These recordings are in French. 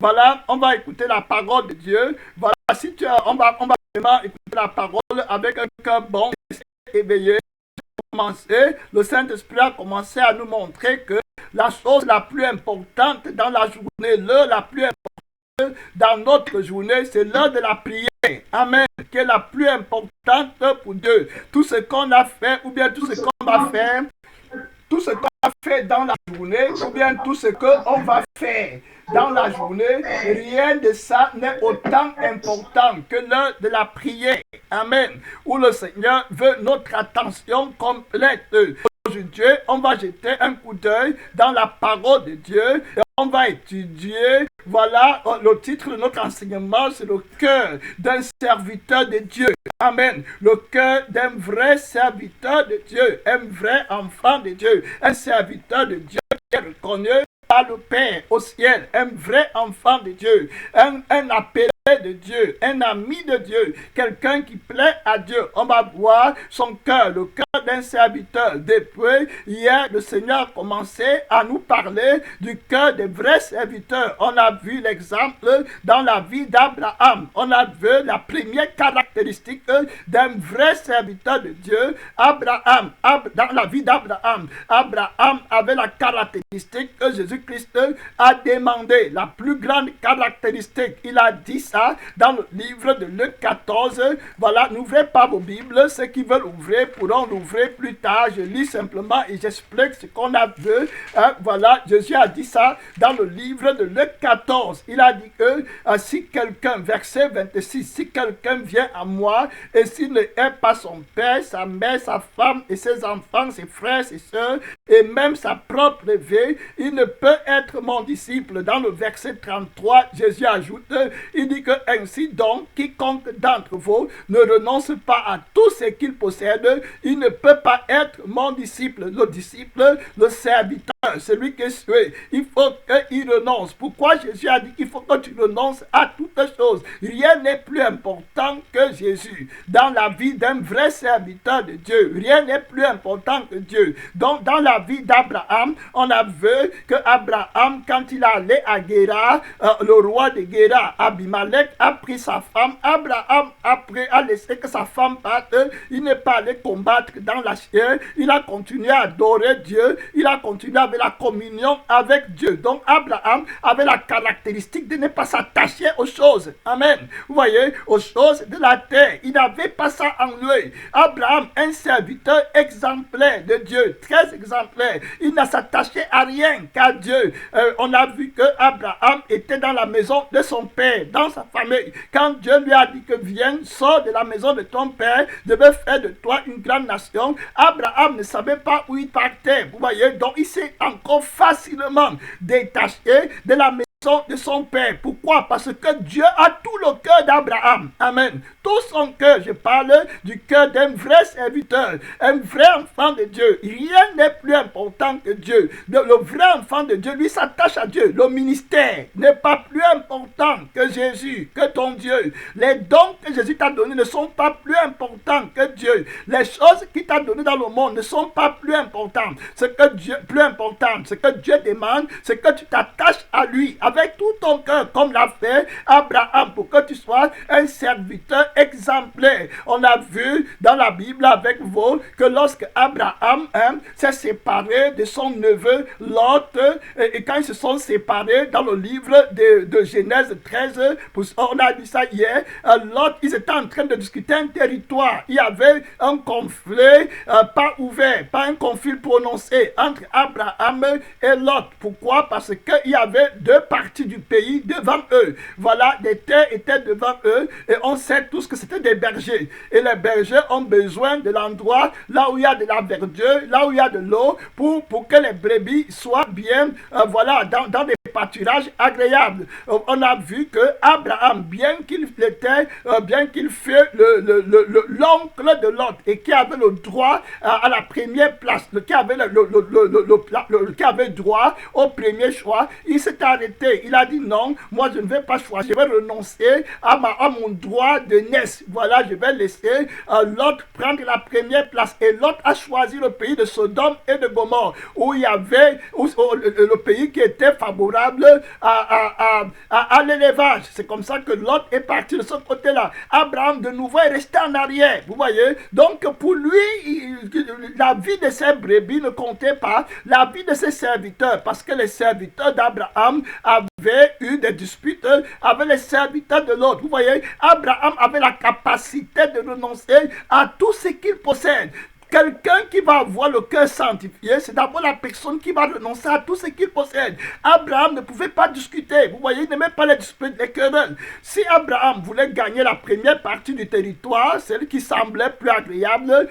voilà, on va écouter la parole de Dieu. Voilà, si tu as, on va vraiment écouter la parole avec un cœur bon, éveillé. Le Saint-Esprit a commencé à nous montrer que la chose la plus importante dans la journée, l'heure la plus importante dans notre journée, c'est l'heure de la prière. Amen. Qui est la plus importante pour Dieu. Tout ce qu'on a fait, ou bien tout ce qu'on va faire, tout ce qu'on a fait dans la journée, ou bien tout ce qu'on va faire dans la journée, rien de ça n'est autant important que l'heure de la prière. Amen. Où le Seigneur veut notre attention complète. Aujourd'hui, on va jeter un coup d'œil dans la parole de Dieu et on va étudier, voilà, le titre de notre enseignement, c'est le cœur d'un serviteur de Dieu. Amen. Le cœur d'un vrai serviteur de Dieu, un vrai enfant de Dieu, un serviteur de Dieu qui est reconnu par le Père au ciel, un vrai enfant de Dieu, un appelé de Dieu, un ami de Dieu, quelqu'un qui plaît à Dieu. On va voir son cœur, le cœur d'un serviteur. Depuis hier, le Seigneur a commencé à nous parler du cœur des vrais serviteurs. On a vu l'exemple dans la vie d'Abraham. On a vu la première caractéristique d'un vrai serviteur de Dieu. Dans la vie d'Abraham, Abraham avait la caractéristique que Jésus-Christ a demandé, la plus grande caractéristique. Il a dit ça dans le livre de Luc 14. Voilà, n'ouvrez pas vos Bibles. Ceux qui veulent ouvrir pourront l'ouvrir plus tard. Je lis simplement et j'explique ce qu'on a vu. Voilà, Jésus a dit ça dans le livre de Luc 14. Il a dit que si quelqu'un, verset 26, si quelqu'un vient à moi et s'il ne hait pas son père, sa mère, sa femme et ses enfants, ses frères, ses soeurs et même sa propre vie, il ne peut être mon disciple. Dans le verset 33, Jésus ajoute, il dit que ainsi donc, quiconque d'entre vous ne renonce pas à tout ce qu'il possède, il ne peut pas être mon disciple. Le disciple, le serviteur, celui qui suit, il faut qu'il renonce. Pourquoi Jésus a dit qu'il faut que tu renonces à toutes choses? Rien n'est plus important que Jésus. Dans la vie d'un vrai serviteur de Dieu, rien n'est plus important que Dieu. Donc, dans la vie d'Abraham, on a vu que Abraham, quand il allait à Guéra, le roi de Guéra, Abimelech, a pris sa femme. Abraham, après, a laissé que sa femme parte. Il n'est pas allé combattre dans la chair. Il a continué à adorer Dieu. Il a continué avec la communion avec Dieu. Donc, Abraham avait la caractéristique de ne pas s'attacher aux choses. Amen. Vous voyez, aux choses de la terre. Il n'avait pas ça en lui. Abraham, un serviteur exemplaire de Dieu, très exemplaire. Il n'a s'attaché à rien qu'à Dieu. On a vu que Abraham était dans la maison de son père, dans sa famille. Quand Dieu lui a dit que viens, sors de la maison de ton père, je vais faire de toi une grande nation, Abraham ne savait pas où il partait. Vous voyez, donc il s'est encore facilement détaché de la maison de son père. Pourquoi? Parce que Dieu a tout le cœur d'Abraham. Amen. Tout son cœur. Je parle du cœur d'un vrai serviteur, un vrai enfant de Dieu. Rien n'est plus important que Dieu. Le vrai enfant de Dieu, lui, s'attache à Dieu. Le ministère n'est pas plus important que Jésus, que ton Dieu. Les dons que Jésus t'a donnés ne sont pas plus importants que Dieu. Les choses qu'il t'a données dans le monde ne sont pas plus importantes. Ce que Dieu demande, c'est que tu t'attaches à lui avec tout ton cœur, comme l'a fait Abraham, pour que tu sois un serviteur exemplaire. On a vu dans la Bible avec vous que lorsque Abraham s'est séparé de son neveu Lot, et quand ils se sont séparés dans le livre de Genèse 13, on a dit ça hier, Lot, ils étaient en train de discuter un territoire. Il y avait un conflit pas ouvert, pas un conflit prononcé entre Abraham et Lot. Pourquoi? Parce qu'il y avait deux parties du pays devant eux. Voilà, des terres étaient devant eux et on sait tous que c'était des bergers. Et les bergers ont besoin de l'endroit là où il y a de la verdure, là où il y a de l'eau pour que les brebis soient bien, voilà, dans des pâturages agréables. On a vu que Abraham, bien qu'il fût l'oncle de Lot et qui avait le droit à la première place, qui avait qui avait droit au premier choix, il s'est arrêté. Il a dit non, moi je ne vais pas choisir, je vais renoncer à mon droit de naissance. Voilà, je vais laisser Lot prendre la première place. Et Lot a choisi le pays de Sodome et de Gomorrhe, où il y avait le pays qui était favorable à l'élevage. C'est comme ça que Lot est parti de ce côté-là. Abraham de nouveau est resté en arrière, vous voyez. Donc pour lui, la vie de ses brebis ne comptait pas, la vie de ses serviteurs, parce que les serviteurs d'Abraham avaient eu des disputes avec les serviteurs de l'autre. Vous voyez, Abraham avait la capacité de renoncer à tout ce qu'il possède. Quelqu'un qui va avoir le cœur sanctifié, c'est d'abord la personne qui va renoncer à tout ce qu'il possède. Abraham ne pouvait pas discuter. Vous voyez, il n'aimait pas les disputes, les querelles. Si Abraham voulait gagner la première partie du territoire, celle qui semblait plus agréable,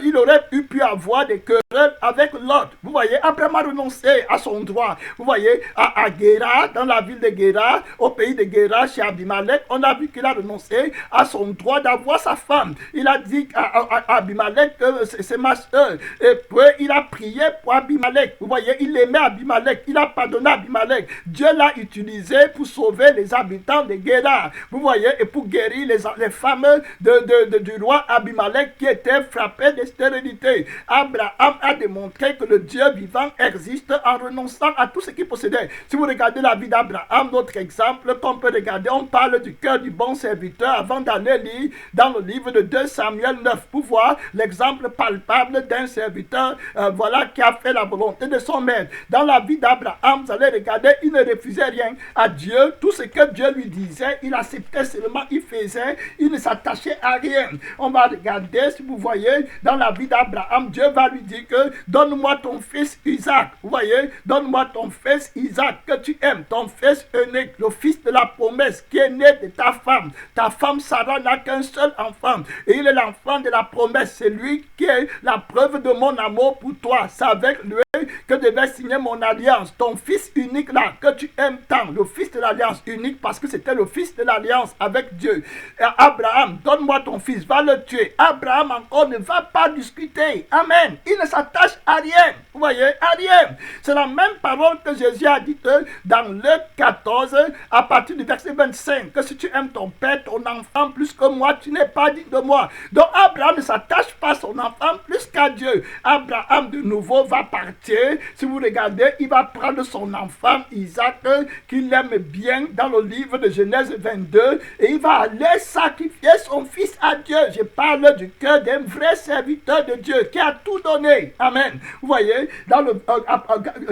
il aurait pu avoir des querelles avec l'autre. Vous voyez, Abraham a renoncé à son droit. Vous voyez, à Guéra, dans la ville de Guéra, au pays de Guéra, chez Abimelech, on a vu qu'il a renoncé à son droit d'avoir sa femme. Il a dit à Abimelech, c'est ma soeur. Et puis il a prié pour Abimelech. Vous voyez, il aimait Abimelech. Il a pardonné Abimelech. Dieu l'a utilisé pour sauver les habitants de Guéra. Vous voyez, et pour guérir les femmes du roi Abimelech qui étaient frappées de stérilité. Abraham a démontré que le Dieu vivant existe en renonçant à tout ce qu'il possédait. Si vous regardez la vie d'Abraham, d'autres exemples qu'on peut regarder, on parle du cœur du bon serviteur avant d'aller lire dans le livre de 2 Samuel 9 pour voir l'exemple palpable d'un serviteur qui a fait la volonté de son maître. Dans la vie d'Abraham, vous allez regarder, il ne refusait rien à Dieu. Tout ce que Dieu lui disait, il acceptait seulement, il faisait, il ne s'attachait à rien. On va regarder, si vous voyez, dans la vie d'Abraham, Dieu va lui dire que donne-moi ton fils Isaac. Vous voyez, donne-moi ton fils Isaac que tu aimes, ton fils unique, le fils de la promesse qui est né de ta femme. Ta femme Sarah n'a qu'un seul enfant et il est l'enfant de la promesse. C'est lui qui est la preuve de mon amour pour toi. C'est avec lui que je vais signer mon alliance. Ton fils unique là, que tu aimes tant, le fils de l'alliance unique, parce que c'était le fils de l'alliance avec Dieu. Et Abraham, donne-moi ton fils, va le tuer. Abraham encore ne va pas discuter. Amen. Il ne s'attache à rien. Vous voyez, à rien. C'est la même parole que Jésus a dite dans Luc 14, à partir du verset 25, que si tu aimes ton père, ton enfant plus que moi, tu n'es pas digne de moi. Donc Abraham ne s'attache pas à son enfant plus qu'à Dieu. Abraham de nouveau va partir. Si vous regardez, il va prendre son enfant Isaac, qu'il aime bien, dans le livre de Genèse 22, et il va aller sacrifier son fils à Dieu. Je parle du cœur d'un vrai serviteur de Dieu qui a tout donné. Amen. Vous voyez, dans le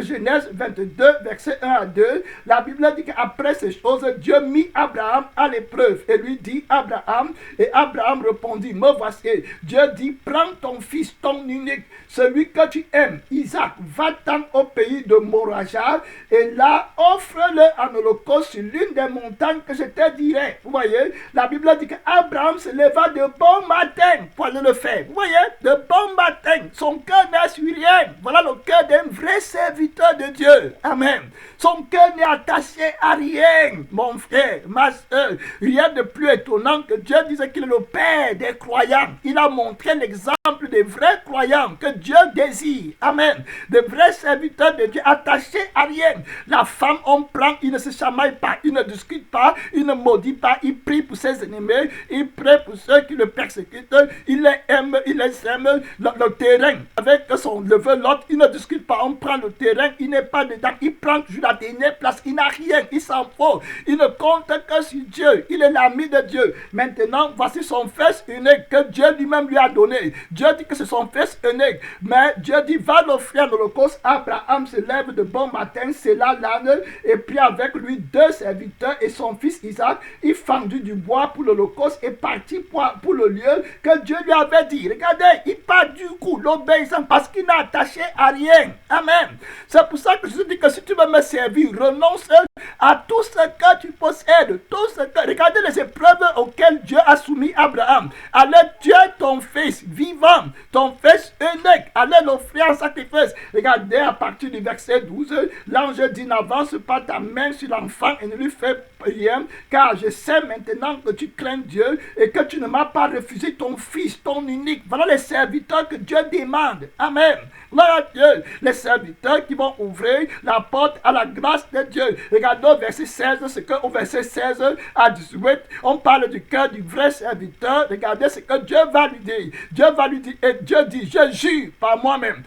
Genèse 22, verset 1 à 2, la Bible dit qu'après ces choses, Dieu mit Abraham à l'épreuve et lui dit Abraham, et Abraham répondit, me voici. Dieu dit, prends ton fils, ton unique, celui que tu aimes, Isaac, va-t'en au pays de Moraja et là, offre-le en holocauste sur l'une des montagnes que je te dirai. Vous voyez, la Bible dit qu'Abraham se leva de bon matin pour aller le faire. Vous voyez, de bon matin, son cœur n'est sur rien. Voilà le cœur d'un vrai serviteur de Dieu. Amen. Son cœur n'est attaché à rien, mon frère, ma soeur. Rien de plus étonnant que Dieu disait qu'il est le Père des croyants. Il a montré l'exemple des vrais croyants que Dieu désire. Amen. Des vrais serviteurs de Dieu attachés à rien. La femme, on prend, il ne se chamaille pas, il ne discute pas, il ne maudit pas, il prie pour ses ennemis, il prie pour ceux qui le persécutent, il les aime, le terrain. Avec son neveu l'autre, il ne discute pas, on prend le terrain, il n'est pas dedans, il prend toujours la dernière place, il n'a rien, il s'en fout, il ne compte que sur Dieu, il est l'ami de Dieu. Maintenant, voici son fils unique que Dieu lui-même lui a donné. Dieu dit que c'est son fils unique, mais Dieu dit, va l'offrir à l'holocauste. Abraham se lève de bon matin, c'est là l'âne, et puis avec lui 2 serviteurs et son fils Isaac, il fendit du bois pour l'holocauste et partit pour le lieu que Dieu lui avait dit. Regardez, il part du coup, l'obéissant, parce qu'il n'a attaché à rien. Amen. C'est pour ça que je dis que si tu veux me servir, renonce à tout ce que tu possèdes, tout ce que... Regardez les épreuves auxquelles Dieu a soumis Abraham. Allez tuer ton fils vivant. enfant, ton fils unique, allez l'offrir en sacrifice. Regardez à partir du verset 12, l'ange dit, n'avance pas ta main sur l'enfant et ne lui fais rien, car je sais maintenant que tu crains Dieu et que tu ne m'as pas refusé ton fils, ton unique. Voilà les serviteurs que Dieu demande. Amen. Gloire à Dieu. Les serviteurs qui vont ouvrir la porte à la grâce de Dieu. Regardez au verset 16, ce que au verset 16 à 18, on parle du cœur du vrai serviteur. Regardez ce que Dieu va lui dire. Dieu va lui dire, et Dieu dit, je jure par moi-même,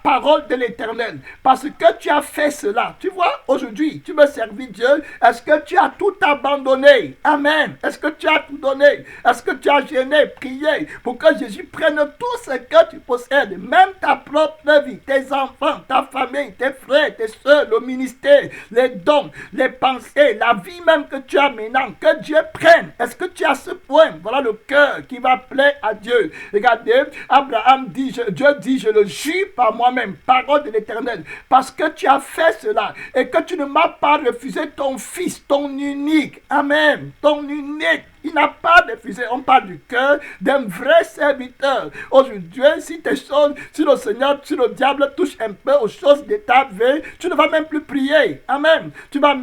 parole de l'Éternel, parce que tu as fait cela. Tu vois, aujourd'hui, tu veux servir Dieu. Est-ce que tu as tout abandonné? Amen. Est-ce que tu as tout donné? Est-ce que tu as gêné, prié pour que Jésus prenne tout ce que tu possèdes, même ta propre vie, tes enfants, ta famille, tes frères, tes soeurs, le ministère, les dons, les pensées, la vie même que tu as maintenant, que Dieu prenne. Est-ce que tu as ce point? Voilà le cœur qui va plaire à Dieu. Regardez, Abraham dit, Dieu dit, je le jure par moi-même, parole de l'Éternel, parce que tu as fait cela et que tu ne m'as pas refusé ton fils, ton unique. Amen. Ton unique. Il n'a pas refusé. On parle du cœur d'un vrai serviteur. Aujourd'hui, si tes choses, si le Seigneur, si le diable touche un peu aux choses de ta vie, tu ne vas même plus prier. Amen. Tu vas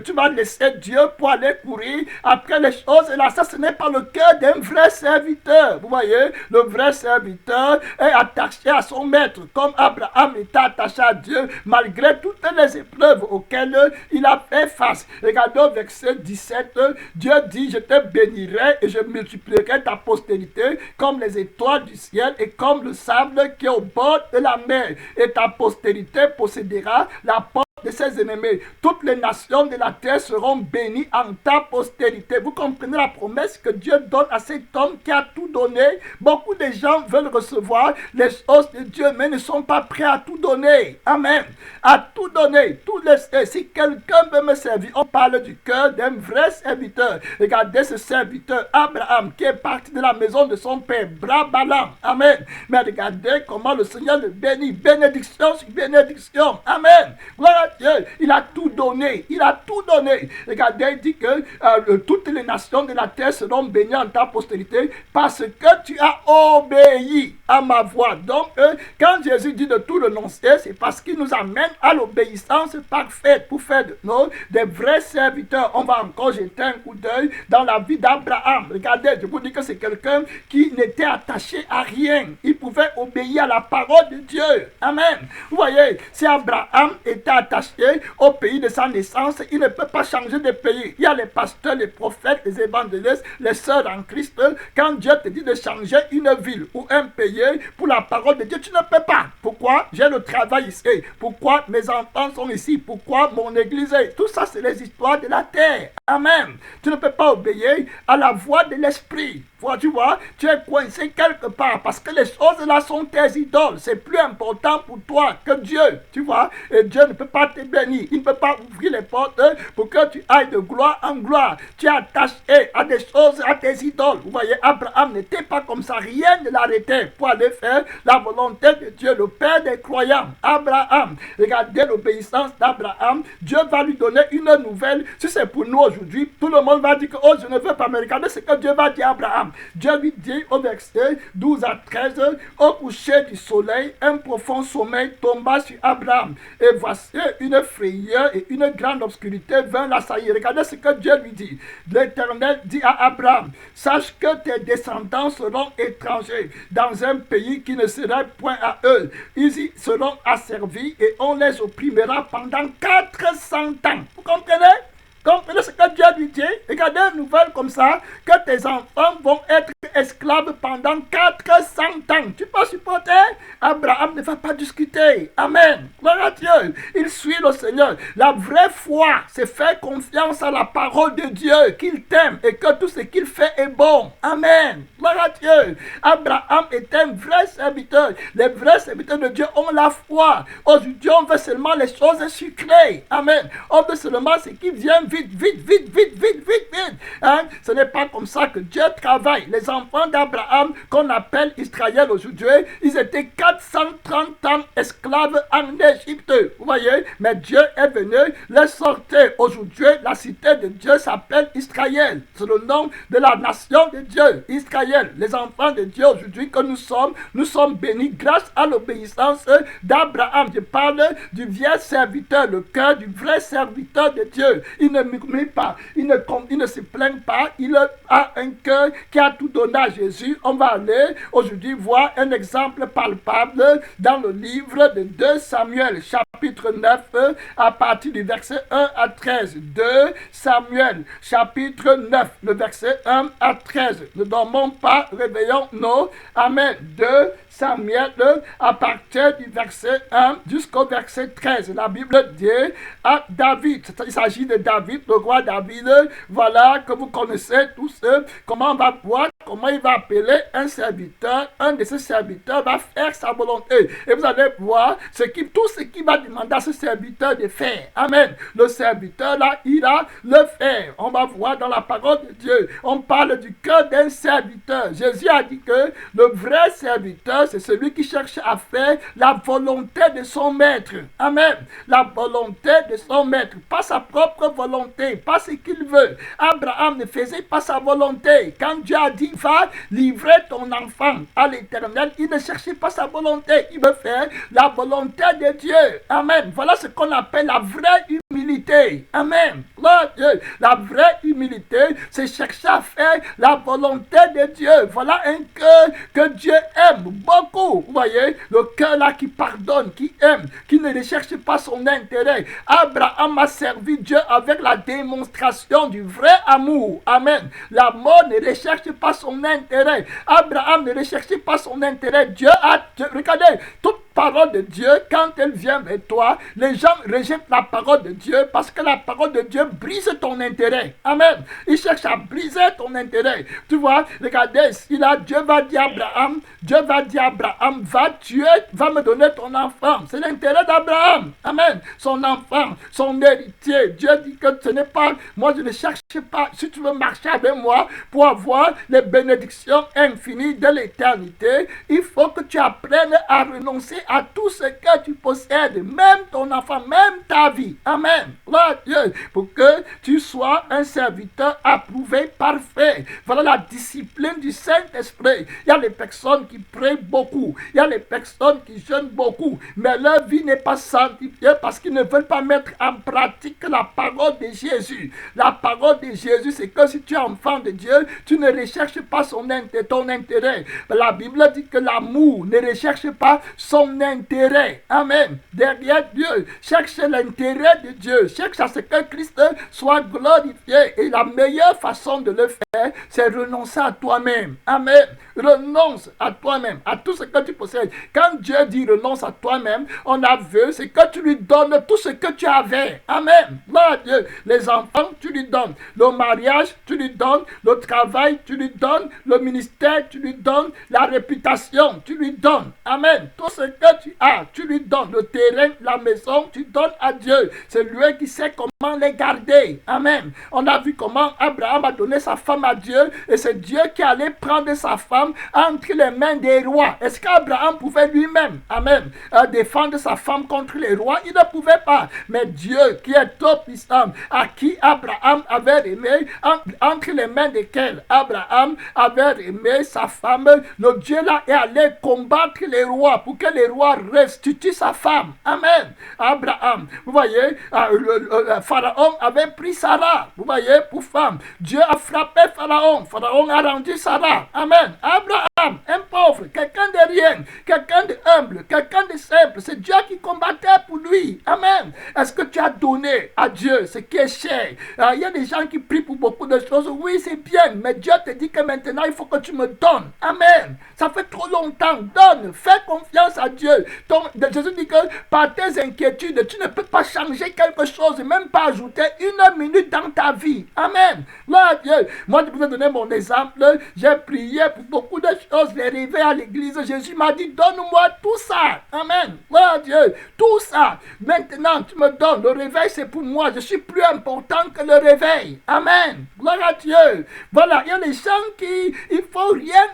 tu vas laisser Dieu pour aller courir après les choses. Et là, ça, ce n'est pas le cœur d'un vrai serviteur. Vous voyez, le vrai serviteur est attaché à son maître, comme Abraham était attaché à Dieu, malgré toutes les épreuves auxquelles il a fait face. Regardez au verset 17, Dieu dit, je te bénirai et je multiplierai ta postérité comme les étoiles du ciel et comme le sable qui est au bord de la mer. Et ta postérité possédera la porte de ses ennemis. Toutes les nations de la terre seront bénies en ta postérité. Vous comprenez la promesse que Dieu donne à cet homme qui a tout donné. Beaucoup de gens veulent recevoir les choses de Dieu, mais ne sont pas prêts à tout donner. Amen. À tout donner. Tout laisser. Si quelqu'un veut me servir, on parle du cœur d'un vrai serviteur. Regardez ce serviteur, Abraham, qui est parti de la maison de son père, Brabalam. Amen. Mais regardez comment le Seigneur le bénit. Bénédiction sur bénédiction. Amen. Gloire à Dieu. Il a tout donné. Il a tout donné. Regardez, il dit que toutes les nations de la terre seront bénies en ta postérité parce que tu as obéi à ma voix. Donc, quand Jésus dit de tout renoncer, c'est parce qu'il nous amène à l'obéissance parfaite pour faire de nous des vrais serviteurs. On va encore jeter un coup d'œil dans la vie d'Abraham. Regardez, je vous dis que c'est quelqu'un qui n'était attaché à rien. Il pouvait obéir à la parole de Dieu. Amen. Vous voyez, si Abraham était attaché au pays de sa naissance, il ne peut pas changer de pays. Il y a les pasteurs, les prophètes, les évangélistes, les sœurs en Christ. Quand Dieu te dit de changer une ville ou un pays pour la parole de Dieu, tu ne peux pas. Pourquoi? J'ai le travail ici. Pourquoi mes enfants sont ici? Pourquoi mon église est? Tout ça, c'est les histoires de la terre. Amen. Tu ne peux pas obéir à la voix de l'esprit. Tu vois, tu es coincé quelque part parce que les choses là sont tes idoles. C'est plus important pour toi que Dieu. Tu vois, et Dieu ne peut pas te bénir. Il ne peut pas ouvrir les portes pour que tu ailles de gloire en gloire. Tu es attaché à des choses, à tes idoles. Vous voyez, Abraham n'était pas comme ça. Rien ne l'arrêtait pour aller faire la volonté de Dieu, le Père des croyants. Abraham, regardez l'obéissance d'Abraham. Dieu va lui donner une nouvelle. Si c'est pour nous aujourd'hui, tout le monde va dire que oh, je ne veux pas me regarder. C'est que Dieu va dire à Abraham. Dieu lui dit au verset 12 à 13, au coucher du soleil, un profond sommeil tomba sur Abraham. Et voici une frayeur et une grande obscurité vint l'assaillir. Regardez ce que Dieu lui dit. L'Éternel dit à Abraham, sache que tes descendants seront étrangers dans un pays qui ne serait point à eux. Ils y seront asservis et on les opprimera pendant 400 ans. Vous comprenez? Comprenez ce que Dieu lui dit? Regardez une nouvelle comme ça, que tes enfants vont être esclaves pendant 400 ans. Tu peux supporter? Abraham ne va pas discuter. Amen. Gloire à Dieu. Il suit le Seigneur. La vraie foi, c'est faire confiance à la parole de Dieu, qu'il t'aime et que tout ce qu'il fait est bon. Amen. Gloire à Dieu. Abraham est un vrai serviteur. Les vrais serviteurs de Dieu ont la foi. Aujourd'hui, on veut seulement les choses sucrées. Amen. On veut seulement ce qui vient vite. David. Hein? Ce n'est pas comme ça que Dieu travaille. Les enfants d'Abraham, qu'on appelle Israël aujourd'hui, ils étaient 430 ans esclaves en Égypte. Vous voyez? Mais Dieu est venu les sortir. Aujourd'hui, la cité de Dieu s'appelle Israël. C'est le nom de la nation de Dieu, Israël. Les enfants de Dieu aujourd'hui que nous sommes bénis grâce à l'obéissance d'Abraham. Je parle du vieux serviteur, le cœur du vrai serviteur de Dieu. Il ne murmure pas, il ne se plaint pas, il a un cœur qui a tout donné à Jésus. On va aller aujourd'hui voir un exemple palpable dans le livre de 2 Samuel, chapitre 9, à partir du verset 1 à 13. 2 Samuel, chapitre 9, le verset 1 à 13. Ne dormons pas, réveillons-nous. Amen. 2 Samuel, à partir du verset 1 jusqu'au verset 13. La Bible dit à David, il s'agit de David, le roi David, voilà que vous connaissez tous, comment on va voir, comment il va appeler un serviteur, un de ses serviteurs va faire sa volonté. Et vous allez voir tout ce qu'il va demander à ce serviteur de faire. Amen. Le serviteur là, il a le faire. On va voir dans la parole de Dieu, on parle du cœur d'un serviteur. Jésus a dit que le vrai serviteur, c'est celui qui cherche à faire la volonté de son maître. Amen. La volonté de son maître, pas sa propre volonté, pas ce qu'il veut. Abraham ne faisait pas sa volonté. Quand Dieu a dit, va livrer ton enfant à l'Éternel, il ne cherchait pas sa volonté. Il veut faire la volonté de Dieu. Amen. Voilà ce qu'on appelle la vraie humilité. Amen. La vraie humilité, c'est chercher à faire la volonté de Dieu. Voilà un cœur que Dieu aime beaucoup. Vous voyez, le cœur là qui pardonne, qui aime, qui ne recherche pas son intérêt. Abraham a servi Dieu avec la démonstration du vrai amour. Amen. La mort ne recherche pas son intérêt. Abraham ne recherchait pas son intérêt. Dieu a... Regardez, toute parole de Dieu, quand elle vient vers toi, les gens rejettent la parole de Dieu parce que la parole de Dieu brise ton intérêt. Amen. Il cherche à briser ton intérêt. Tu vois, regardez, Dieu va dire à Abraham, va tuer, va me donner ton enfant. C'est l'intérêt d'Abraham. Amen. Son enfant, son héritier. Dieu dit que ce n'est pas, moi je ne cherche pas, si tu veux marcher avec moi pour avoir les bénédictions infinies de l'éternité, il faut que tu apprennes à renoncer à tout ce que tu possèdes, même ton enfant, même ta vie. Amen. Gloire à Dieu. Pour que tu sois un serviteur approuvé, parfait. Voilà la discipline du Saint-Esprit. Il y a les personnes qui prient beaucoup. Il y a les personnes qui jeûnent beaucoup. Mais leur vie n'est pas sanctifiée parce qu'ils ne veulent pas mettre en pratique la parole de Jésus. La parole de Jésus, c'est que si tu es enfant de Dieu, tu ne recherches pas ton intérêt. La Bible dit que l'amour ne recherche pas son intérêt. Amen. Derrière Dieu, cherche l'intérêt de Dieu. Cherche à ce que Christ soit glorifié. Et la meilleure façon de le faire, c'est renoncer à toi-même. Amen. Renonce à toi-même, à tout ce que tu possèdes. Quand Dieu dit renonce à toi-même, on a vu, c'est que tu lui donnes tout ce que tu avais. Amen. Gloire à Dieu. Les enfants, tu lui donnes. Le mariage, tu lui donnes. Le travail, tu lui donnes. Le ministère, tu lui donnes. La réputation, tu lui donnes. Amen. Tout ce que tu as, tu lui donnes. Le terrain, la maison, tu donnes à Dieu. C'est lui qui sait comment les garder. Amen. On a vu comment Abraham a donné sa femme à Dieu et c'est Dieu qui allait prendre sa femme entre les mains des rois. Est-ce qu'Abraham pouvait lui-même, amen, défendre sa femme contre les rois? Il ne pouvait pas. Mais Dieu qui est tout puissant, à qui Abraham avait aimé, entre les mains desquelles Abraham avait aimé sa femme, le Dieu là est allé combattre les rois pour que les rois restituent sa femme. Amen. Abraham, vous voyez, Pharaon avait pris Sarah, vous voyez, pour femme. Dieu a frappé Pharaon. Pharaon a rendu Sarah. Amen. Abraham, un pauvre, quelqu'un de rien, quelqu'un de humble, quelqu'un de simple. C'est Dieu qui combattait pour lui. Amen. Est-ce que tu as donné à Dieu ce qui est cher? Il y a des gens qui prient pour beaucoup de choses. Oui, c'est bien, mais Dieu te dit que maintenant, il faut que tu me donnes. Amen. Ça fait trop longtemps. Donne. Fais confiance à Dieu. Jésus dit que par tes inquiétudes, tu ne peux pas changer quelque chose, même pas ajouter une minute dans ta vie. Amen. Gloire à Dieu. Moi, je vous ai donné mon exemple. J'ai prié pour beaucoup de choses, les réveils à l'église. Jésus m'a dit, donne-moi tout ça. Amen. Gloire à Dieu. Tout ça. Maintenant, tu me donnes. Le réveil, c'est pour moi. Je suis plus important que le réveil. Amen. Gloire à Dieu. Voilà, il y a des gens qui, il faut rien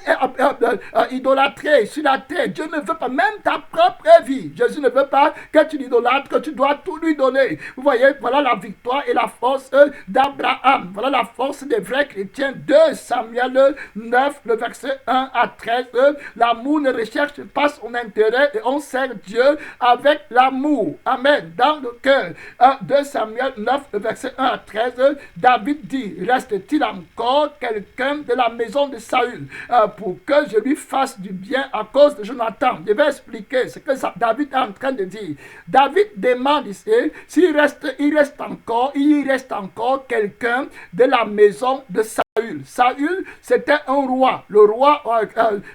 idolâtrer sur la terre. Dieu ne veut pas, même ta propre vie. Jésus ne veut pas que tu l'idolâtres, que tu dois tout lui donner. Vous voyez, voilà la victoire et la force d'Abraham. Voilà la force des vrais chrétiens. 2 Samuel 9, le verset 1 à 13. L'amour ne recherche pas son intérêt et on sert Dieu avec l'amour. Amen. Dans le cœur. 2 Samuel 9, le verset 1 à 13. David dit, reste-t-il encore quelqu'un de la maison de Saül pour que je lui fasse du bien à cause de Jonathan? Je vais expliquer ce que David est en train de dire. David demande ici s'il il reste encore quelqu'un de la maison de Saül. Saül, c'était un roi, le roi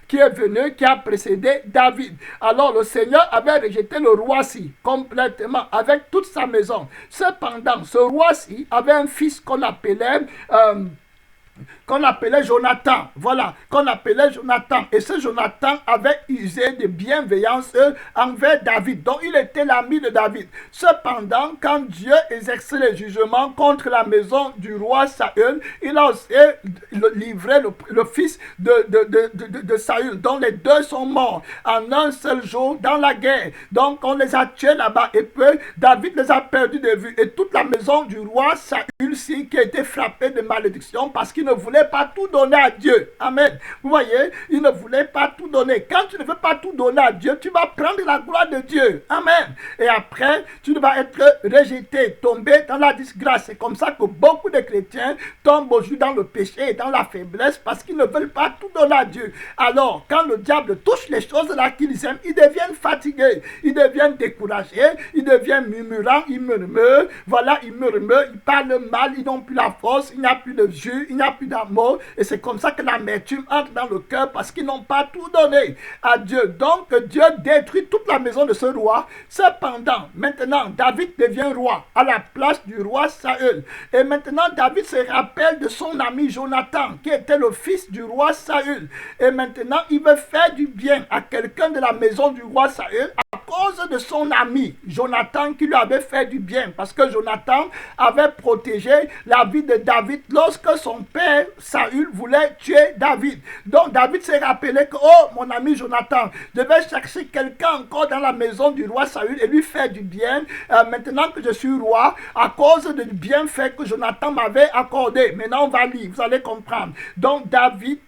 qui est venu, qui a précédé David. Alors le Seigneur avait rejeté le roi-ci complètement avec toute sa maison. Cependant, ce roi-ci avait un fils qu'on appelait Jonathan. Voilà, qu'on appelait Jonathan. Et ce Jonathan avait usé de bienveillance envers David. Donc, il était l'ami de David. Cependant, quand Dieu exerçait les jugements contre la maison du roi Saül, il a aussi livré le fils de Saül. Donc, les deux sont morts en un seul jour dans la guerre. Donc, on les a tués là-bas. Et puis, David les a perdus de vue. Et toute la maison du roi Saül, qui a été frappée de malédiction parce qu'il ne voulait pas tout donner à Dieu. Amen. Vous voyez, il ne voulait pas tout donner. Quand tu ne veux pas tout donner à Dieu, tu vas prendre la gloire de Dieu. Amen. Et après, tu vas être rejeté, tombé dans la disgrâce. C'est comme ça que beaucoup de chrétiens tombent aujourd'hui dans le péché et dans la faiblesse parce qu'ils ne veulent pas tout donner à Dieu. Alors, quand le diable touche les choses là qu'ils aiment, ils deviennent fatigués, ils deviennent découragés, ils deviennent murmurants, ils murmurent, voilà, ils murmurent, ils parlent mal, ils n'ont plus la force, il n'y a plus de jus, il n'y a plus d'amour. Et c'est comme ça que l'amertume entre dans le cœur parce qu'ils n'ont pas tout donné à Dieu. Donc Dieu détruit toute la maison de ce roi. Cependant, maintenant David devient roi à la place du roi Saül. Et maintenant David se rappelle de son ami Jonathan qui était le fils du roi Saül. Et maintenant il veut faire du bien à quelqu'un de la maison du roi Saül à cause de son ami Jonathan qui lui avait fait du bien. Parce que Jonathan avait protégé la vie de David lorsque son père Saül voulait tuer David. Donc David s'est rappelé que, oh mon ami Jonathan, je vais chercher quelqu'un encore dans la maison du roi Saül et lui faire du bien. Maintenant que je suis roi, à cause du bienfait que Jonathan m'avait accordé. Maintenant on va lire, vous allez comprendre. Donc David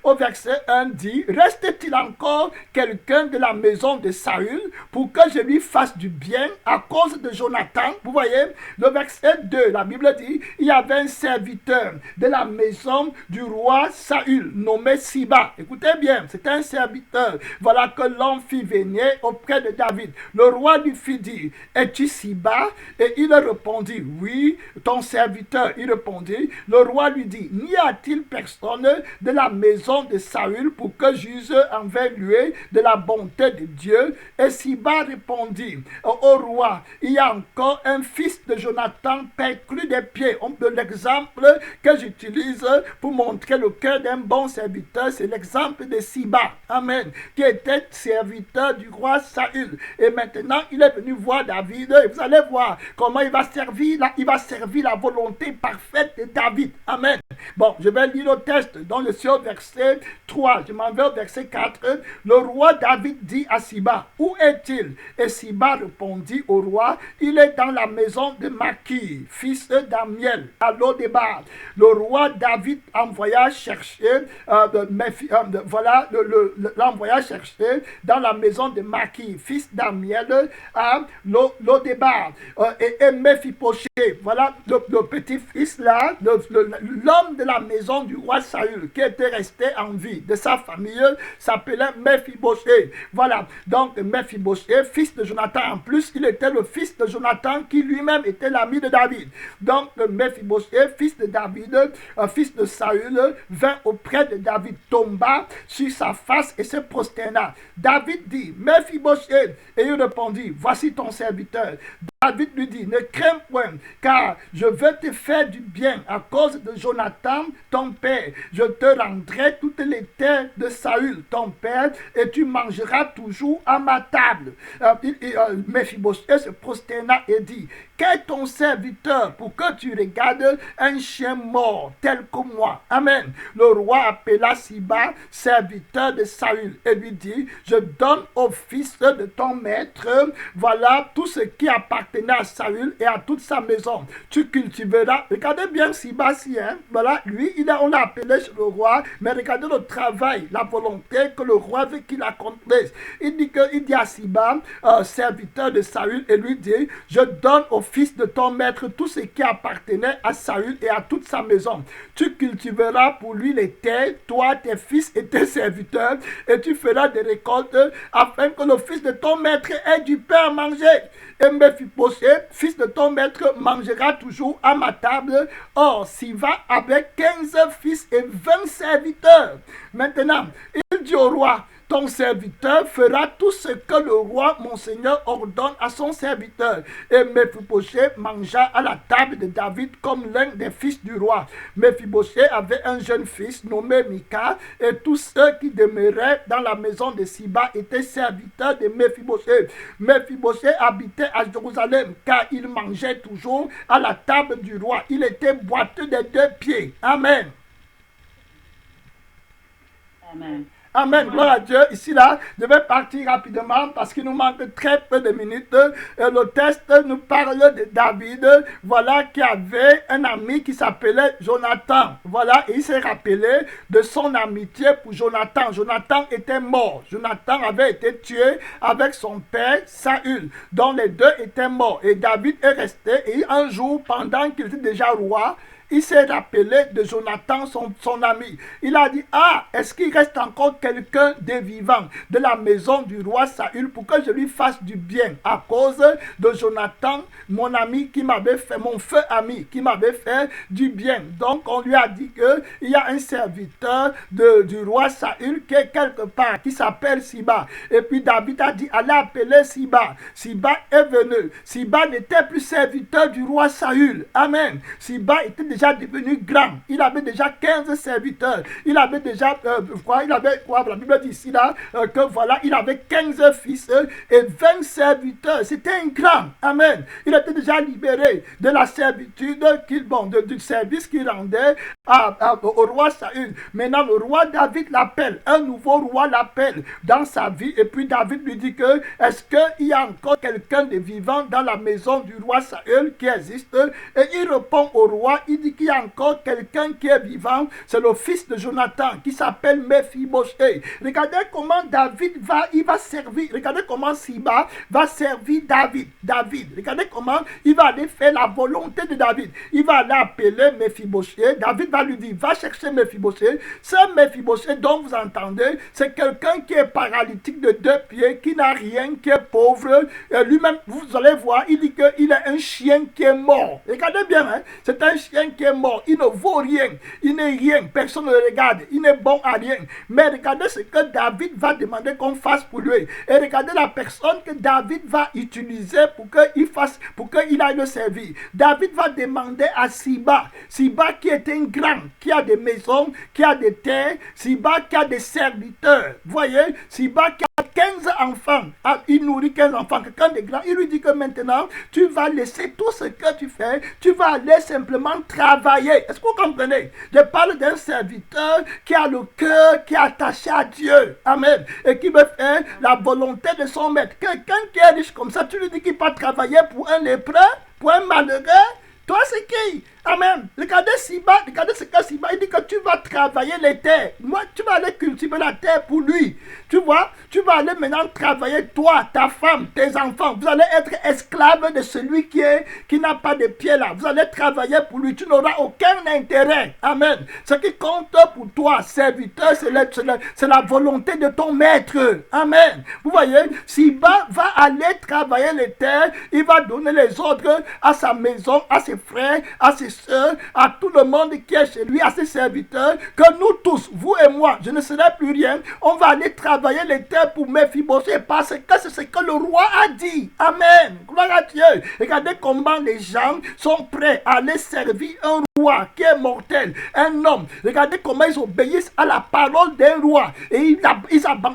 au verset 1 dit, reste-t-il encore quelqu'un de la maison de Saül pour que je lui fasse du bien à cause de Jonathan? Vous voyez, le verset 2, la Bible dit, il y avait un serviteur de la maison du roi Saül, nommé Siba. Écoutez bien, c'était un serviteur. Voilà que l'homme fit venir auprès de David. Le roi lui fit dire, es-tu Siba? Et il répondit, oui, ton serviteur. Il répondit, le roi lui dit, n'y a-t-il personne de la maison de Saül pour que j'use envers lui de la bonté de Dieu? Et Siba répondit au roi, il y a encore un fils de Jonathan perclus des pieds. L'exemple que j'utilise pour montrer le cœur d'un bon serviteur, c'est l'exemple de Siba, amen, qui était serviteur du roi Saül. Et maintenant, il est venu voir David, et vous allez voir comment il va servir la volonté parfaite de David, amen. Bon, je vais lire le texte, donc je suis au verset 3, je m'en vais au verset 4. Le roi David dit à Siba, où est-il? Et Siba répondit au roi, il est dans la maison de Maki, fils d'Amiel, à Lo-Débar. Le roi David envoya chercher, l'envoya chercher dans la maison de Maki, fils d'Amiel, à Lo-Débar. Et Mephibosheth, voilà le petit-fils là, l'homme de la maison du roi Saül, qui était resté en vie, de sa famille, s'appelait Mephibosheth. Voilà, donc Mephibosheth, fils de Jonathan, en plus, il était le fils de Jonathan, qui lui-même était l'ami de David. Donc Mephibosheth, fils de David, fils de Saül, vint auprès de David, tomba sur sa face et se prosterna. David dit, Mephibosheth, et il répondit, voici ton serviteur. David lui dit, ne crains point, car je veux te faire du bien à cause de Jonathan, ton père. Je te rendrai toutes les terres de Saül, ton père, et tu mangeras toujours à ma table. Méphibosheth se prosterna et dit, qu'est ton serviteur pour que tu regardes un chien mort tel que moi? Amen. Le roi appela Siba, serviteur de Saül, et lui dit, je donne au fils de ton maître, voilà tout ce qui appartenait à Saül et à toute sa maison. Tu cultiveras. Regardez bien Siba si, hein. Voilà, lui, on l'a appelé chez le roi, mais regardez le travail, la volonté que le roi veut qu'il accomplisse. Il dit à Siba, serviteur de Saül, et lui dit, je donne au fils de ton maître tout ce qui appartenait à Saül et à toute sa maison. Tu cultiveras pour lui les terres, toi, tes fils et tes serviteurs, et tu feras des récoltes afin que le fils de ton maître ait du pain à manger. Et Méphibosheth, fils de ton maître, mangera toujours à ma table. Or, Siba avec 15 fils et 20 serviteurs. Maintenant, il dit au roi, ton serviteur fera tout ce que le roi, mon seigneur, ordonne à son serviteur. Et Méphibosheth mangea à la table de David comme l'un des fils du roi. Méphibosheth avait un jeune fils nommé Mika, et tous ceux qui demeuraient dans la maison de Siba étaient serviteurs de Méphibosheth. Méphibosheth habitait à Jérusalem, car il mangeait toujours à la table du roi. Il était boiteux des 2 pieds. Amen. Amen. Amen, gloire à Dieu. Ici, là, je vais partir rapidement parce qu'il nous manque très peu de minutes. Et le texte nous parle de David, voilà, qui avait un ami qui s'appelait Jonathan. Voilà, et il s'est rappelé de son amitié pour Jonathan. Jonathan était mort. Jonathan avait été tué avec son père Saül, dont les deux étaient morts. Et David est resté, et un jour, pendant qu'il était déjà roi, il s'est rappelé de Jonathan, son ami. Il a dit, est-ce qu'il reste encore quelqu'un de vivant de la maison du roi Saül pour que je lui fasse du bien à cause de Jonathan, mon ami qui m'avait fait, mon feu ami qui m'avait fait du bien. Donc on lui a dit qu'il y a un serviteur du roi Saül qui est quelque part, qui s'appelle Siba. Et puis David a dit, allez appeler Siba. Siba est venu. Siba n'était plus serviteur du roi Saül. Amen. Siba était déjà devenu grand. Il avait déjà 15 serviteurs. Il avait déjà, la Bible dit ici là, que voilà, il avait 15 fils et 20 serviteurs. C'était un grand. Amen. Il était déjà libéré de la servitude du service qu'il rendait au roi Saül. Maintenant, le roi David l'appelle. Un nouveau roi l'appelle dans sa vie. Et puis David lui dit que, est-ce qu'il y a encore quelqu'un de vivant dans la maison du roi Saül qui existe? Et il répond au roi, il dit qu'il y a encore quelqu'un qui est vivant, c'est le fils de Jonathan qui s'appelle Méphibosheth. Regardez comment David va servir, regardez comment Siba va servir David. Regardez comment il va aller faire la volonté de David. Il va aller appeler Méphibosheth. David va lui dire, va chercher Méphibosheth. Ce Méphibosheth dont vous entendez, c'est quelqu'un qui est paralytique de 2 pieds, qui n'a rien, qui est pauvre. Lui-même, vous allez voir, il dit qu'il est un chien qui est mort. Regardez bien, hein? C'est un chien qui est mort. Il ne vaut rien. Il n'est rien. Personne ne le regarde. Il n'est bon à rien. Mais regardez ce que David va demander qu'on fasse pour lui. Et regardez la personne que David va utiliser pour qu'il aille le servir. David va demander à Siba. Siba qui est un grand, qui a des maisons, qui a des terres. Siba qui a des serviteurs. Vous voyez, Siba qui a 15 enfants. Il nourrit 15 enfants. Quelqu'un de grand. Il lui dit que maintenant, tu vas laisser tout ce que tu fais. Tu vas aller simplement travailler. Est-ce que vous comprenez? Je parle d'un serviteur qui a le cœur, qui est attaché à Dieu. Amen. Et qui veut faire la volonté de son maître. Quelqu'un qui est riche comme ça, tu lui dis qu'il va travailler pour un lépreux, pour un malheureux. Toi, c'est qui? Amen. Regardez Siba, regardez ce que Siba, il dit que tu vas travailler les terres. Moi, tu vas aller cultiver la terre pour lui. Tu vois, tu vas aller maintenant travailler, toi, ta femme, tes enfants. Vous allez être esclave de celui qui n'a pas de pieds là. Vous allez travailler pour lui. Tu n'auras aucun intérêt. Amen. Ce qui compte pour toi, serviteur, c'est la volonté de ton maître. Amen. Vous voyez, Siba va aller travailler les terres. Il va donner les ordres à sa maison, à ses frères, à ses et sœurs, à tout le monde qui est chez lui, à ses serviteurs, que nous tous, vous et moi, je ne serai plus rien. On va aller travailler les terres pour Méphibosheth parce que c'est ce que le roi a dit. Amen. Gloire à Dieu. Regardez comment les gens sont prêts à aller servir un roi qui est mortel, un homme. Regardez comment ils obéissent à la parole d'un roi. Et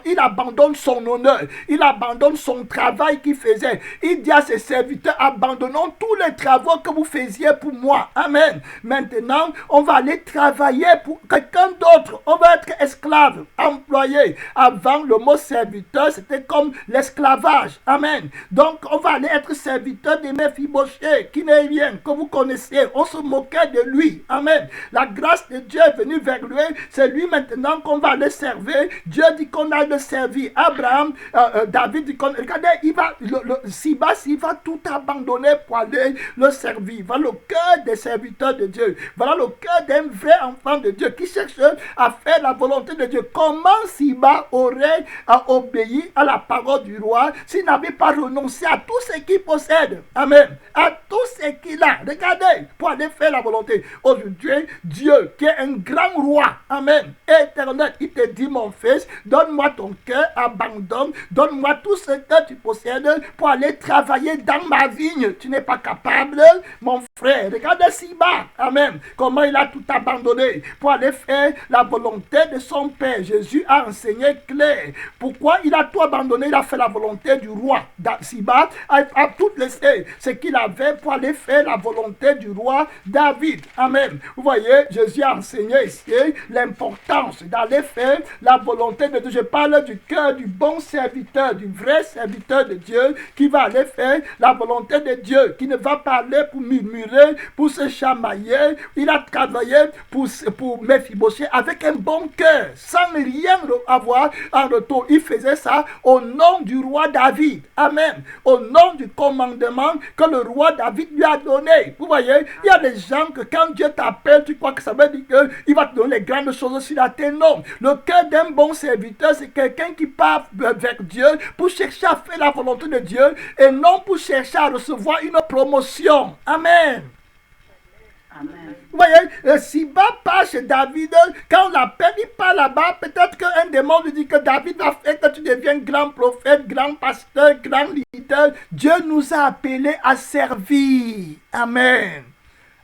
il abandonne son honneur. Il abandonne son travail qu'il faisait. Il dit à ses serviteurs, abandonnons tous les travaux que vous faisiez pour moi. Amen. Maintenant, on va aller travailler pour quelqu'un d'autre. On va être esclave, employé. Avant, le mot serviteur, c'était comme l'esclavage. Amen. Donc, on va aller être serviteur de Méphibosheth, qui n'est rien, que vous connaissez. On se moquait de lui. Amen. La grâce de Dieu est venue vers lui. C'est lui maintenant qu'on va aller servir. Dieu dit qu'on a le servir. Abraham, David dit qu'on... Regardez, Siba, il va tout abandonner pour aller le servir. Voilà le cœur des serviteurs de Dieu. Voilà le cœur d'un vrai enfant de Dieu qui cherche à faire la volonté de Dieu. Comment Siba aurait obéi à la parole du roi s'il n'avait pas renoncé à tout ce qu'il possède? Amen. À tout ce qu'il a. Regardez, pour aller faire la volonté. Aujourd'hui, Dieu, qui est un grand roi, amen, éternel, il te dit, mon fils, donne-moi ton cœur, abandonne, donne-moi tout ce que tu possèdes pour aller travailler dans ma vigne. Tu n'es pas capable, mon frère. Regardez Siba, amen, comment il a tout abandonné pour aller faire la volonté de son père. Jésus a enseigné clair. Pourquoi il a tout abandonné? Il a fait la volonté du roi. Siba a tout laissé ce qu'il avait pour aller faire la volonté du roi David. Amen. Vous voyez, Jésus a enseigné ici l'importance d'aller faire la volonté de Dieu. Je parle du cœur du bon serviteur, du vrai serviteur de Dieu qui va aller faire la volonté de Dieu, qui ne va pas aller pour murmurer, pour se chamailler. Il a travaillé pour Méphibosheth avec un bon cœur, sans rien avoir en retour. Il faisait ça au nom du roi David. Amen. Au nom du commandement que le roi David lui a donné. Vous voyez, il y a des gens que quand Dieu t'appelle, tu crois que ça veut dire qu'il va te donner les grandes choses sur la terre. Non. Le cœur d'un bon serviteur, c'est quelqu'un qui part vers Dieu pour chercher à faire la volonté de Dieu et non pour chercher à recevoir une promotion. Amen. Amen. Vous voyez, Siba part chez David, quand on l'appelle, il part là-bas, peut-être qu'un démon lui dit que David va faire que tu deviens grand prophète, grand pasteur, grand leader. Dieu nous a appelés à servir. Amen.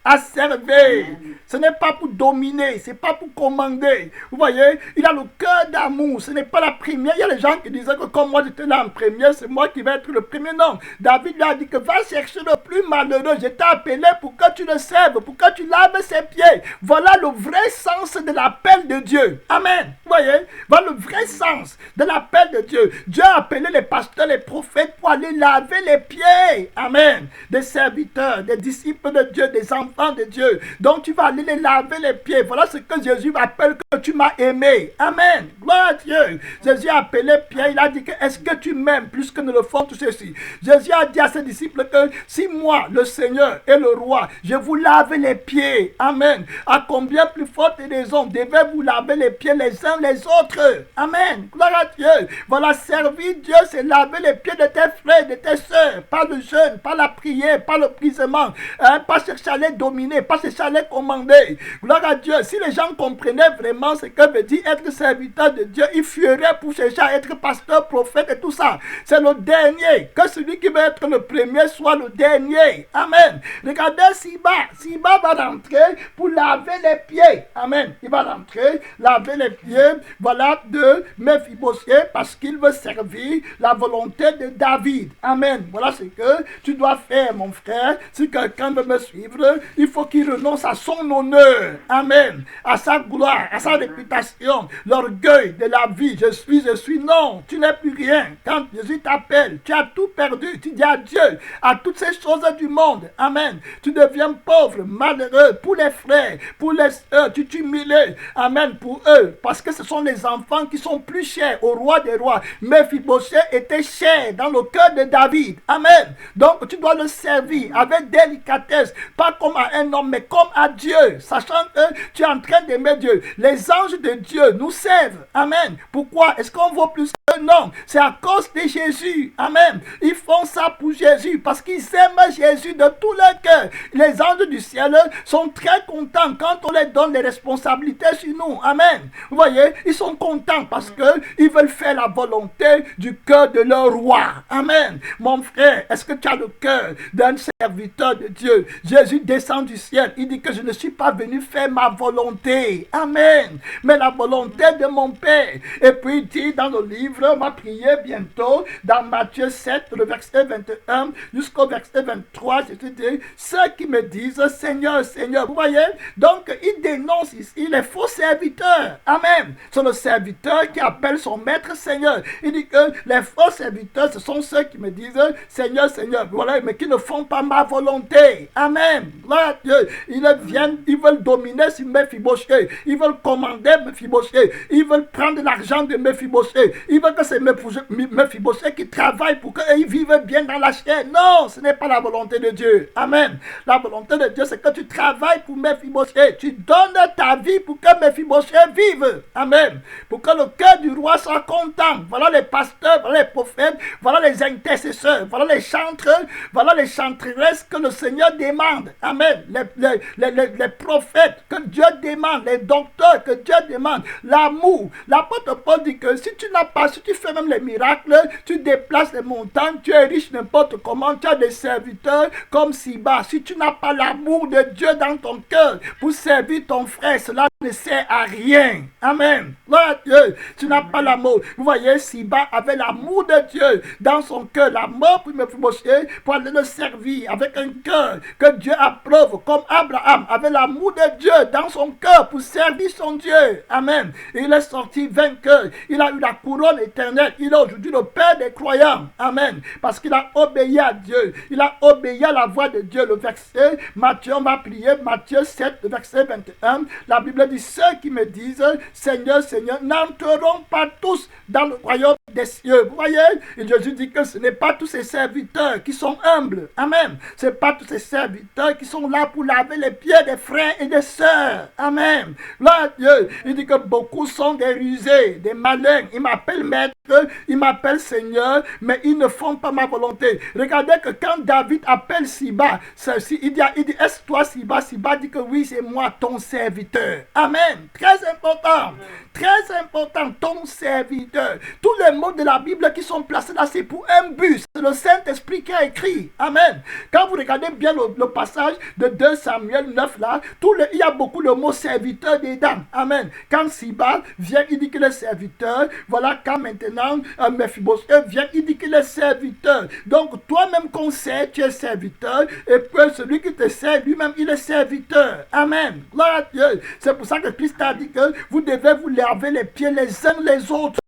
À servir. Ce n'est pas pour dominer, ce n'est pas pour commander. Vous voyez, il a le cœur d'amour. Ce n'est pas la première. Il y a des gens qui disaient que comme moi j'étais là en premier, c'est moi qui vais être le premier. Non. David lui a dit que va chercher le plus malheureux. Je t'ai appelé pour que tu le serves, pour que tu laves ses pieds. Voilà le vrai sens de l'appel de Dieu. Amen. Vous voyez, voilà le vrai sens de l'appel de Dieu. Dieu a appelé les pasteurs, les prophètes pour aller laver les pieds. Amen. Des serviteurs, des disciples de Dieu, des enfants de Dieu. Donc tu vas aller les laver les pieds. Voilà ce que Jésus appelle que tu m'as aimé. Amen. Gloire à Dieu. Jésus a appelé Pierre. Il a dit que est-ce que tu m'aimes plus que ne le font tous ceux-ci? Jésus a dit à ses disciples que si moi, le Seigneur et le roi, je vous lave les pieds. Amen. À combien plus forte raison devez-vous laver les pieds les uns les autres? Amen. Gloire à Dieu. Voilà, servir Dieu, c'est laver les pieds de tes frères, de tes soeurs. Pas le jeûne, pas la prière, pas le prisement. Pas chercher à les dominer, pas chercher à les commander. Gloire à Dieu. Si les gens comprenaient vraiment ce que veut dire être serviteur de Dieu, ils fuiraient pour chercher à être pasteur, prophète et tout ça. C'est le dernier. Que celui qui veut être le premier soit le dernier. Amen. Regardez Siba. Siba va rentrer pour laver les pieds. Amen. Il va rentrer, laver les pieds, voilà, de Méphibosheth parce qu'il veut servir la volonté de David. Amen. Voilà ce que tu dois faire, mon frère. Si quelqu'un veut me suivre, il faut qu'il renonce à son honneur. Amen. À sa gloire, à sa réputation, l'orgueil de la vie. Je suis. Non, tu n'es plus rien. Quand Jésus t'appelle, tu as tout perdu. Tu dis adieu à toutes ces choses du monde. Amen. Tu deviens pauvre, malheureux pour les frères, pour les sœurs. Tu t'humilies. Amen. Pour eux. Parce que ce sont les enfants qui sont plus chers au roi des rois. Méphibosheth était cher dans le cœur de David. Amen. Donc tu dois le servir avec délicatesse. Pas comme à un homme, mais comme à Dieu, sachant que tu es en train d'aimer Dieu. Les anges de Dieu nous servent. Amen. Pourquoi? Est-ce qu'on vaut plus que non? C'est à cause de Jésus. Amen. Ils font ça pour Jésus parce qu'ils aiment Jésus de tout leur cœur. Les anges du ciel sont très contents quand on les donne les responsabilités sur nous. Amen. Vous voyez, ils sont contents parce qu'ils veulent faire la volonté du cœur de leur roi. Amen. Mon frère, est-ce que tu as le cœur d'un serviteur de Dieu? Jésus descend du ciel. Il dit que je ne suis pas venu faire ma volonté. Amen. Mais la volonté de mon Père. Et puis il dit dans le livre, on va prier bientôt, dans Matthieu 7, le verset 21 jusqu'au verset 23, Jésus dit, ceux qui me disent Seigneur, Seigneur. Vous voyez? Donc il dénonce ici les faux serviteurs. Amen. C'est le serviteur qui appelle son maître Seigneur. Il dit que les faux serviteurs, ce sont ceux qui me disent Seigneur, Seigneur. Voilà, mais qui ne font pas ma volonté. Amen. Là, ils viennent, ils veulent dominer sur Mephibosheth. Ils veulent commander Mephibosheth. Ils veulent prendre l'argent de Mephibosheth. Ils veulent que c'est Mephibosheth qui travaille pour qu'ils vivent bien dans la chair. Non, ce n'est pas la volonté de Dieu. Amen. La volonté de Dieu, c'est que tu travailles pour Mephibosheth. Tu donnes ta vie pour que Mephibosheth vive. Amen. Pour que le cœur du roi soit content. Voilà les pasteurs, voilà les prophètes, voilà les intercesseurs, voilà les chantres, voilà les chantresses que le Seigneur demande. Amen. Les prophètes que Dieu demande, les docteurs que Dieu demande, l'amour. L'apôtre Paul dit que si tu n'as pas, si tu fais même les miracles, tu déplaces les montagnes, tu es riche n'importe comment, tu as des serviteurs comme Siba. Si tu n'as pas l'amour de Dieu dans ton cœur pour servir ton frère, cela ne sert à rien. Amen. Dieu, tu n'as pas l'amour. Vous voyez, Siba avait l'amour de Dieu dans son cœur, l'amour pour Mephibosheth, pour aller le servir avec un cœur que Dieu approuve, comme Abraham avait l'amour de Dieu dans son cœur pour servir son Dieu. Amen. Et il est sorti vainqueur. Il a eu la couronne éternelle. Il est aujourd'hui le Père des croyants. Amen. Parce qu'il a obéi à Dieu. Il a obéi à la voix de Dieu. Le verset, Matthieu, on va prier, Matthieu 7, le verset 21. La Bible dit, ceux qui me disent, Seigneur, Seigneur, n'entreront pas tous dans le royaume des cieux. Vous voyez? Et Jésus dit que ce n'est pas tous ces serviteurs qui sont humbles. Amen. Ce n'est pas tous ces serviteurs qui sont là pour laver les pieds des frères et des sœurs. Amen. Là, Dieu, il dit que beaucoup sont des rusés, des malins. Ils m'appellent maître, ils m'appellent Seigneur, mais ils ne font pas ma volonté. Regardez que quand David appelle Siba, il dit, est-ce toi Siba? Siba dit que oui, c'est moi, ton serviteur. Amen. Très important. Très important, ton serviteur. Tous les mots de la Bible qui sont placés là, c'est pour un but. C'est le Saint-Esprit qui a écrit. Amen. Quand vous regardez bien le passage de 2 Samuel 9 là, il y a beaucoup le mot serviteur dedans. Amen. Quand Siba vient, il dit qu'il est serviteur. Voilà, quand maintenant Mephibosheth vient, il dit qu'il est serviteur. Donc toi-même qu'on sait, tu es serviteur. Et puis celui qui te sert lui-même, il est serviteur. Amen. Gloire à Dieu. C'est pour ça que Christ a dit que vous devez vous laver les pieds les uns les autres.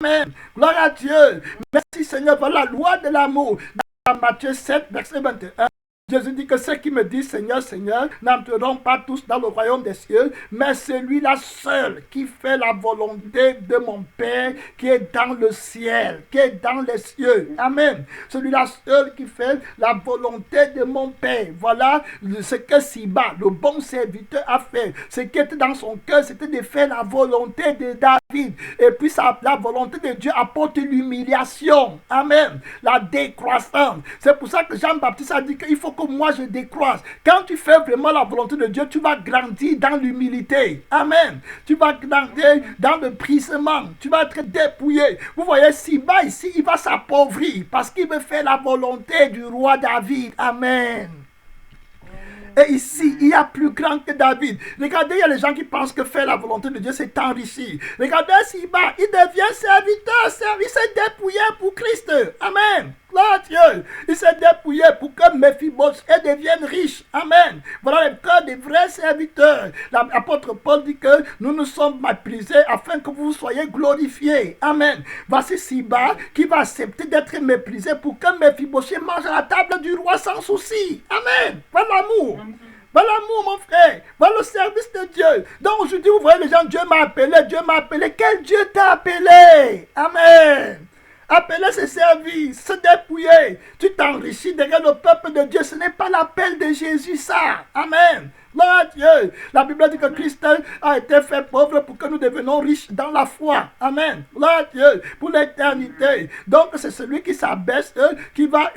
Amen. Gloire à Dieu. Merci Seigneur. Voilà la loi de l'amour. Dans Matthieu 7, verset 21. Jésus dit que ceux qui me disent Seigneur, Seigneur, n'entreront pas tous dans le royaume des cieux, mais celui-là seul qui fait la volonté de mon Père qui est dans le ciel, qui est dans les cieux. Amen. Celui-là seul qui fait la volonté de mon Père. Voilà ce que Siba, le bon serviteur, a fait. Ce qui était dans son cœur, c'était de faire la volonté de David. Et puis la volonté de Dieu apporte l'humiliation. Amen. La décroissance. C'est pour ça que Jean-Baptiste a dit qu'il faut que moi je décroisse. Quand tu fais vraiment la volonté de Dieu, tu vas grandir dans l'humilité. Amen. Tu vas grandir dans le brisement. Tu vas être dépouillé. Vous voyez, Siba ici, il va s'appauvrir parce qu'il veut faire la volonté du roi David. Amen. Et ici, il y a plus grand que David. Regardez, il y a les gens qui pensent que faire la volonté de Dieu, c'est enrichir. Regardez Siba, il devient serviteur. Il s'est dépouillé pour Christ. Amen. Gloire à Dieu. Il s'est dépouillé pour que Mephibosheth devienne riche. Amen. Voilà le cœur des vrais serviteurs. L'apôtre Paul dit que nous nous sommes méprisés afin que vous soyez glorifiés. Amen. Voici Siba qui va accepter d'être méprisé pour que Mephibosheth mange à la table du roi sans souci. Amen. Voilà l'amour. Voilà l'amour, mon frère. Voilà le service de Dieu. Donc aujourd'hui, vous voyez les gens, Dieu m'a appelé. Quel Dieu t'a appelé? Amen. appeler se servir, se dépouiller. Tu t'enrichis derrière le peuple de Dieu. Ce n'est pas l'appel de Jésus, ça. Amen. Gloire à Dieu. La Bible dit que Christ a été fait pauvre pour que nous devenions riches dans la foi. Amen. Gloire à Dieu. Pour l'éternité. Donc c'est celui qui s'abaisse qui va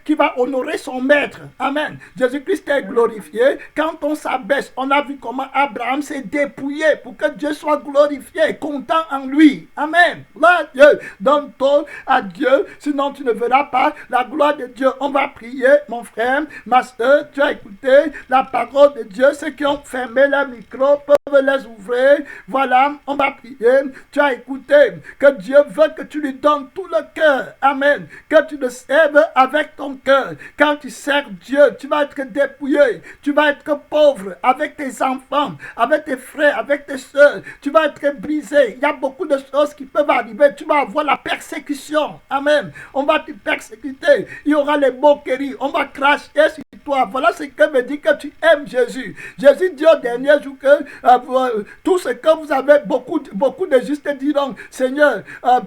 qui va honorer son maître. Amen. Jésus-Christ est glorifié. Quand on s'abaisse, on a vu comment Abraham s'est dépouillé pour que Dieu soit glorifié, content en lui. Amen. Gloire à Dieu. Donne-toi à Dieu, sinon tu ne verras pas la gloire de Dieu. On va prier, mon frère, ma soeur, tu as écouté la parole de Dieu. Ceux qui ont fermé le micro peuvent les ouvrir. Voilà, on va prier. Tu as écouté que Dieu veut que tu lui donnes tout le cœur. Amen. Que tu le serves avec ton cœur. Quand tu sers Dieu, tu vas être dépouillé. Tu vas être pauvre avec tes enfants, avec tes frères, avec tes soeurs. Tu vas être brisé. Il y a beaucoup de choses qui peuvent arriver. Tu vas avoir la persécution. Amen. On va te persécuter. Il y aura les moqueries. On va cracher sur toi. Voilà ce que me dit que tu aimes Jésus. Jésus dit au dernier jour que tout ce que vous avez, beaucoup de justes diront, Seigneur,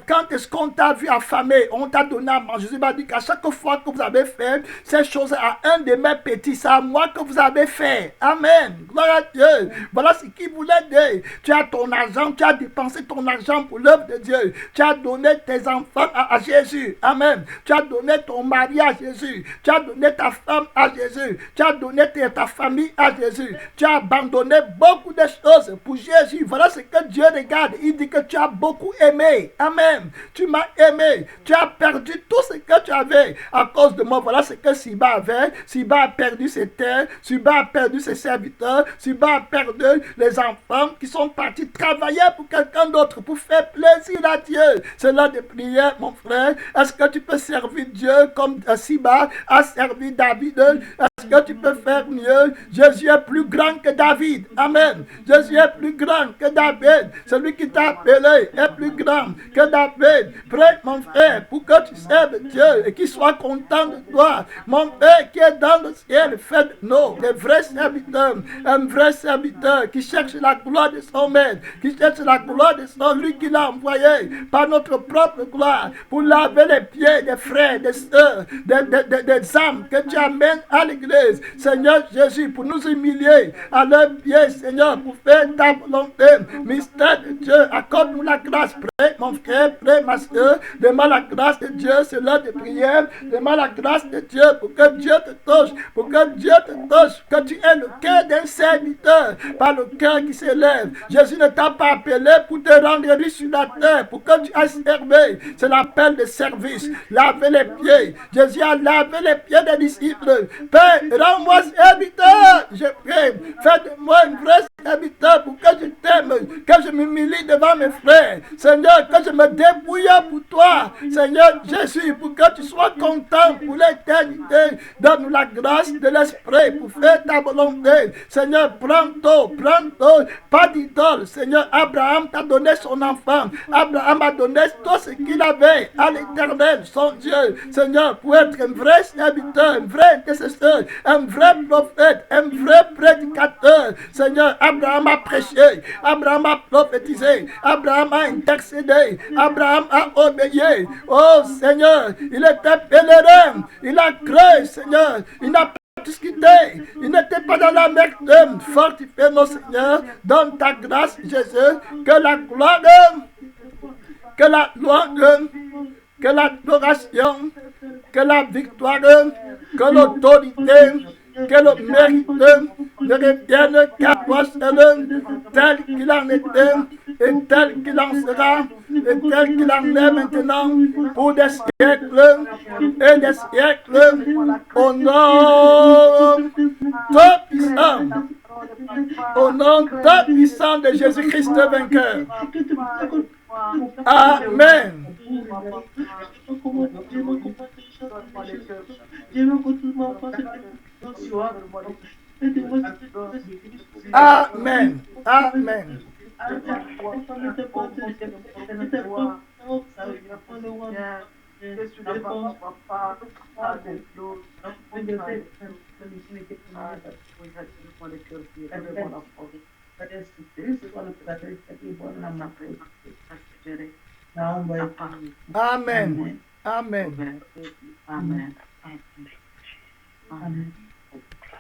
quand est-ce qu'on t'a vu affamé, on t'a donné à manger. Jésus m'a dit qu'à chaque fois que vous avez fait ces choses à un de mes petits, c'est à moi que vous avez fait. Amen. Gloire à Dieu. Voilà ce qu'il voulait dire. Tu as ton argent, tu as dépensé ton argent pour l'œuvre de Dieu. Tu as donné tes enfants à Jésus. Amen. Tu as donné ton mari à Jésus. Tu as donné ta femme à Jésus. Tu as donné ta famille à Jésus. Tu as abandonné beaucoup de choses pour Jésus. Voilà ce que Dieu regarde. Il dit que tu as beaucoup aimé. Amen. Tu m'as aimé. Tu as perdu tout ce que tu avais à cause de moi. Voilà ce que Siba avait. Siba a perdu ses terres. Siba a perdu ses serviteurs. Siba a perdu les enfants qui sont partis travailler pour quelqu'un d'autre, pour faire plaisir à Dieu. C'est l'heure de prière, mon frère. Est-ce que tu peux servir Dieu comme Siba a servi David? Est-ce que tu peux faire mieux? Jésus est plus grand que David. Amen. Jésus est plus grand que David. Celui qui t'a appelé est plus grand que David. Prie, mon frère, pour que tu serves Dieu et qu'il soit content de toi. Mon Père qui est dans le ciel, fait de nous des vrais serviteurs. Un vrai serviteur qui cherche la gloire de son maître, qui cherche la gloire de son lui qui l'a envoyé par notre propre gloire pour laver les pieds des frères, des sœurs, des âmes que tu amènes à l'église. Seigneur Jésus, pour nous humilier à leurs pieds, Seigneur, pour faire ta volonté. Mystère de Dieu, accorde-nous la grâce. Prie, mon frère, prie, ma soeur. Demande la grâce de Dieu, c'est l'heure de prière. Demande la grâce de Dieu pour que Dieu te touche, pour que Dieu te touche, que tu aies le cœur d'un serviteur, pas le cœur qui s'élève. Jésus ne t'a pas appelé pour te rendre riche sur la terre, pour que tu aies servi. C'est l'appel de service. Laver les pieds. Jésus a lavé les pieds des disciples. Père, rends-moi serviteur. Je prie. Fais de moi un vrai serviteur pour que je t'aime, que je m'humilie devant mes frères. Seigneur, que je me débrouille pour toi. Seigneur Jésus, pour que tu sois content pour l'éternité. Donne-nous la grâce de l'esprit pour faire ta volonté. Seigneur, prends tout, pas d'idole. Seigneur, Abraham t'a donné son enfant. Abraham a donné tout ce qu'il avait à l'Éternel, son Dieu. Seigneur, pour être un vrai serviteur, un vrai intercesseur, un vrai prophète, un vrai prédicateur. Seigneur, Abraham a prêché, Abraham a prophétisé, Abraham a intercédé, Abraham a obéi. Oh Seigneur, il était pèlerin, il a cru, Seigneur, il n'a pas discuté, il n'était pas dans la merde. Fortifie-nous, Seigneur, donne ta grâce, Jésus, que la gloire, que la louange, que l'adoration, que la victoire, que l'autorité, que le mérite ne revienne qu'à toi seul, tel qu'il en était, et tel qu'il en sera, et tel qu'il en est maintenant, pour des siècles et des siècles, au nom tout puissant, au nom tout puissant de Jésus-Christ vainqueur. Amen. Amen. Amen. Ah ouais. la parole. Amen. Amen. Amen. Ouvert. Amen.